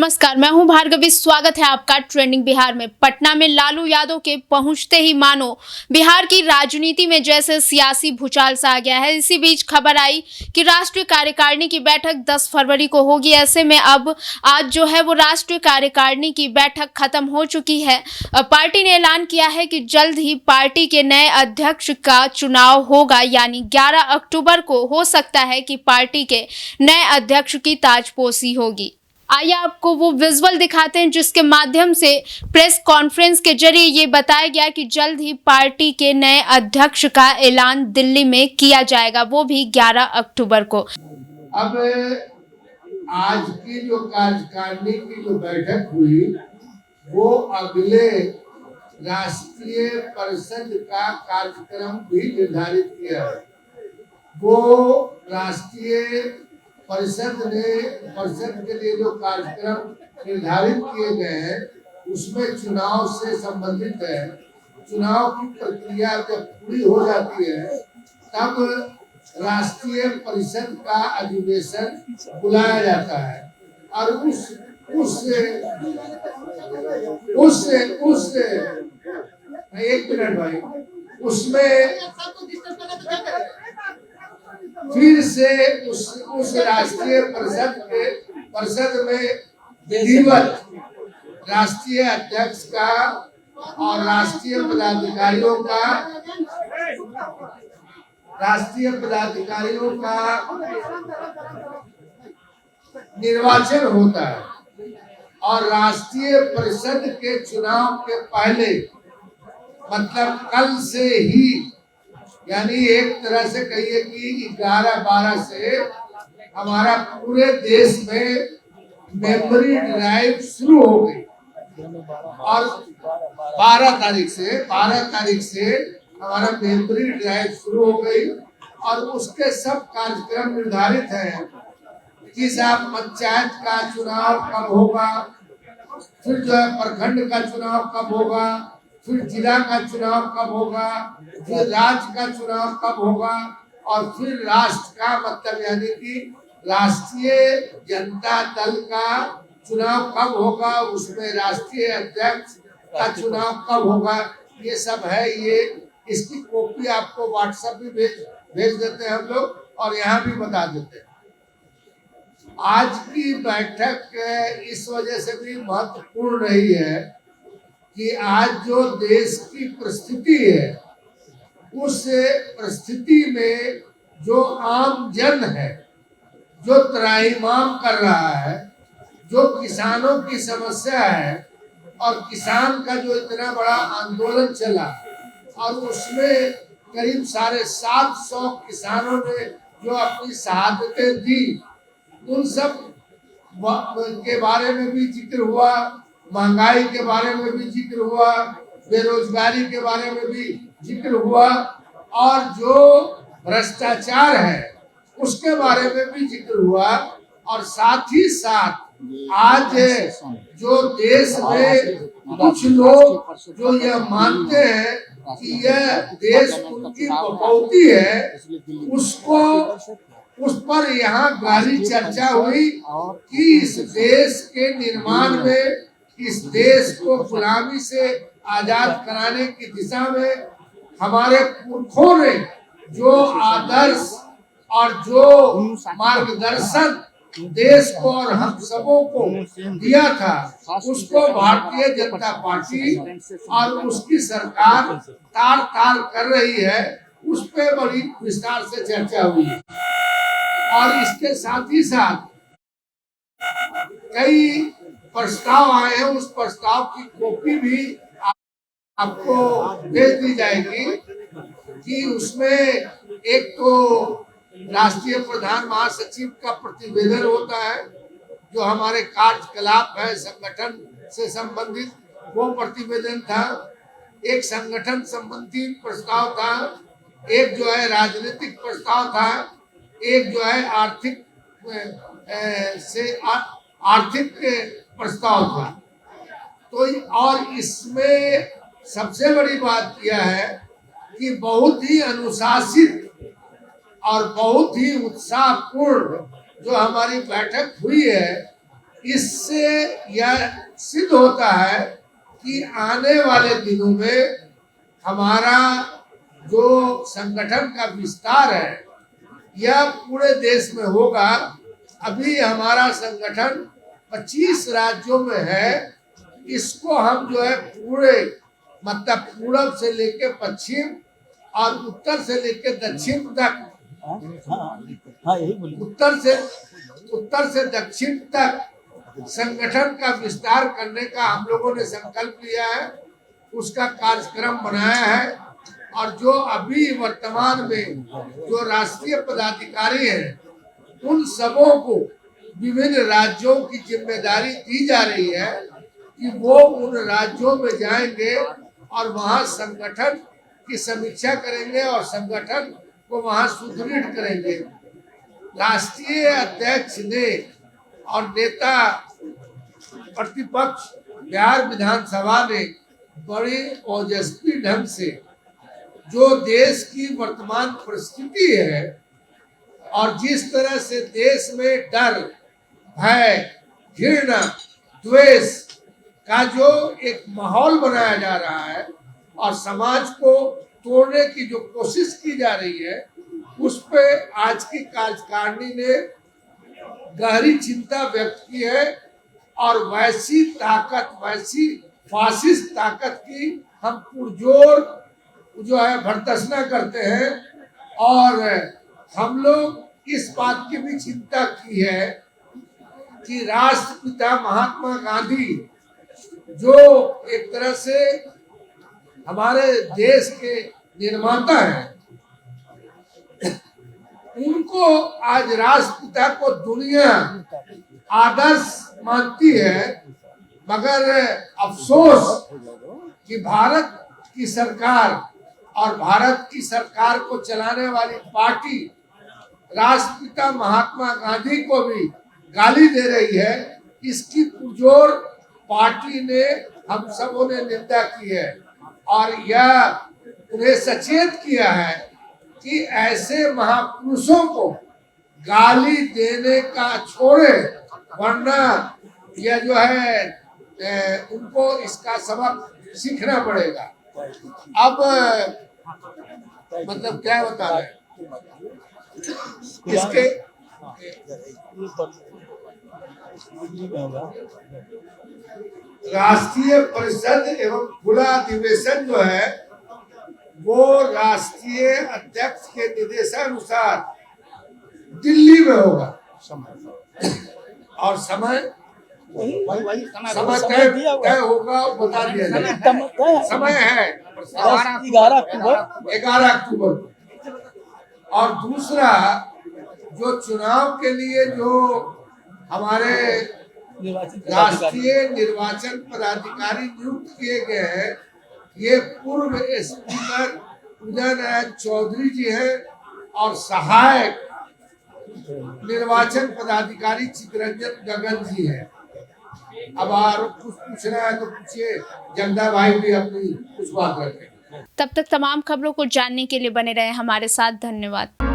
नमस्कार, मैं हूं भार्गवी। स्वागत है आपका ट्रेंडिंग बिहार में। पटना में लालू यादव के पहुंचते ही मानो बिहार की राजनीति में जैसे सियासी भूचाल सा आ गया है। इसी बीच खबर आई कि राष्ट्रीय कार्यकारिणी की बैठक 10 फरवरी को होगी। ऐसे में अब आज जो है वो राष्ट्रीय कार्यकारिणी की बैठक खत्म हो चुकी है। पार्टी ने ऐलान किया है कि जल्द ही पार्टी के नए अध्यक्ष का चुनाव होगा, यानी 11 अक्टूबर को हो सकता है कि पार्टी के नए अध्यक्ष की ताजपोशी होगी। आइए आपको वो विजुअल दिखाते हैं जिसके माध्यम से प्रेस कॉन्फ्रेंस के जरिए ये बताया गया कि जल्द ही पार्टी के नए अध्यक्ष का ऐलान दिल्ली में किया जाएगा, वो भी 11 अक्टूबर को। अब आज की जो कार्यकारिणी की जो बैठक हुई वो अगले राष्ट्रीय परिषद का कार्यक्रम भी निर्धारित किया है। वो राष्ट्रीय परिषद के लिए जो कार्यक्रम निर्धारित किए गए हैं उसमें चुनाव से संबंधित है। चुनाव की प्रक्रिया जब पूरी हो जाती है तब राष्ट्रीय परिषद का अधिवेशन बुलाया जाता है और उस एक मिनट भाई, उसमें फिर से उस राष्ट्रीय परिषद में विधिवत राष्ट्रीय अध्यक्ष का और राष्ट्रीय पदाधिकारियों का निर्वाचन होता है। और राष्ट्रीय परिषद के चुनाव के पहले मतलब कल से ही, यानी एक तरह से कहिए कि 11-12 से हमारा पूरे देश में मेमोरी ड्राइव शुरू हो गई और 12 तारीख से हमारा मेमोरी ड्राइव शुरू हो गई और उसके सब कार्यक्रम निर्धारित हैं कि साहब पंचायत का चुनाव कब होगा, फिर जो है प्रखंड का चुनाव कब होगा, फिर जिला का चुनाव कब होगा, फिर राज्य का चुनाव कब होगा और फिर राष्ट्र का मतलब यानी कि राष्ट्रीय जनता दल का चुनाव कब होगा, उसमें राष्ट्रीय अध्यक्ष का चुनाव कब होगा, ये सब है। ये इसकी कॉपी आपको व्हाट्सएप भी भेज देते हैं हम लोग और यहाँ भी बता देते हैं। आज की बैठक इस वजह से भी महत्वपूर्ण रही है कि आज जो देश की परिस्थिति है उस परिस्थिति में जो आम जन है, जो त्राहिमाम कर रहा है, जो किसानों की समस्या है और किसान का जो इतना बड़ा आंदोलन चला और उसमें करीब 750 किसानों ने जो अपनी शहादतें दी, उन सब के बारे में भी जिक्र हुआ, महंगाई के बारे में भी जिक्र हुआ, बेरोजगारी के बारे में भी जिक्र हुआ और जो भ्रष्टाचार है उसके बारे में भी जिक्र हुआ। और साथ ही साथ आज जो देश में कुछ लोग जो यह मानते हैं कि यह देश उनकी बपौती है, उस पर यहाँ गहरी चर्चा हुई कि इस देश के निर्माण में, इस देश को गुलामी से आजाद कराने की दिशा में हमारे पुरखों ने जो आदर्श और जो मार्गदर्शन देश को और हम सबों को दिया था, उसको भारतीय जनता पार्टी और उसकी सरकार तार कर रही है। उस पे बड़ी विस्तार से चर्चा हुई और इसके साथ ही साथ कई प्रस्ताव आए हैं। उस प्रस्ताव की कॉपी भी आपको भेज दी जाएगी कि उसमें एक तो राष्ट्रीय प्रधान महासचिव का प्रतिवेदन होता है, जो हमारे कार्यकलाप है संगठन से संबंधित, वो प्रतिवेदन था। एक संगठन संबंधी प्रस्ताव था, एक जो है राजनीतिक प्रस्ताव था, एक जो है आर्थिक प्रस्ताव था। तो और इसमें सबसे बड़ी बात यह है कि बहुत ही अनुशासित और बहुत ही उत्साहपूर्ण जो हमारी बैठक हुई है इससे यह सिद्ध होता है कि आने वाले दिनों में हमारा जो संगठन का विस्तार है यह पूरे देश में होगा। अभी हमारा संगठन 25 राज्यों में है। इसको हम जो है पूरे मतलब पूरब से लेके पश्चिम और उत्तर से लेके दक्षिण तक, उत्तर से दक्षिण तक संगठन का विस्तार करने का हम लोगों ने संकल्प लिया है, उसका कार्यक्रम बनाया है। और जो अभी वर्तमान में जो राष्ट्रीय पदाधिकारी हैं उन सबों को विभिन्न राज्यों की जिम्मेदारी दी जा रही है कि वो उन राज्यों में जाएंगे और वहाँ संगठन की समीक्षा करेंगे और संगठन को वहाँ सुदृढ़ करेंगे। राष्ट्रीय अध्यक्ष ने और नेता प्रतिपक्ष बिहार विधानसभा ने बड़ी ओजस्वी ढंग से जो देश की वर्तमान परिस्थिति है और जिस तरह से देश में डर, भय, घृणा, द्वेष का जो एक माहौल बनाया जा रहा है और समाज को तोड़ने की जो कोशिश की जा रही है, उस पे आज की कार्यकारिणी ने गहरी चिंता व्यक्त की है और वैसी ताकत, वैसी फासिस्ट ताकत की हम पुरजोर जो है भर्त्सना करते हैं। और हम लोग इस बात की भी चिंता की है कि राष्ट्रपिता महात्मा गांधी जो एक तरह से हमारे देश के निर्माता हैं, उनको आज राष्ट्रपिता को दुनिया आदर्श मानती है, मगर अफसोस कि भारत की सरकार और भारत की सरकार को चलाने वाली पार्टी राष्ट्रपिता महात्मा गांधी को भी गाली दे रही है। इसकी पुरजोर पार्टी ने हम सबों ने निंदा की है और यह उन्हें सचेत किया है कि ऐसे महापुरुषों को गाली देने का छोड़े, वरना यह जो है उनको इसका सबक सीखना पड़ेगा। अब मतलब क्या बता रहे इसके राष्ट्रीय परिषद एवं खुला अधिवेशन जो है वो राष्ट्रीय अध्यक्ष के निर्देशानुसार दिल्ली में होगा और समय तय होगा, बता दिया जाएगा। समय है 11 अक्टूबर को। और दूसरा जो चुनाव के लिए जो हमारे राष्ट्रीय निर्वाचन पदाधिकारी नियुक्त किए गए हैं, ये पूर्व स्पीकर उदय नारायण चौधरी जी हैं और सहायक निर्वाचन पदाधिकारी चितरंजन गगन जी हैं। अब और कुछ पूछना है तो पूछिए, जगदा भाई भी अपनी कुछ बात रखें। तब तक तमाम खबरों को जानने के लिए बने रहे हमारे साथ। धन्यवाद।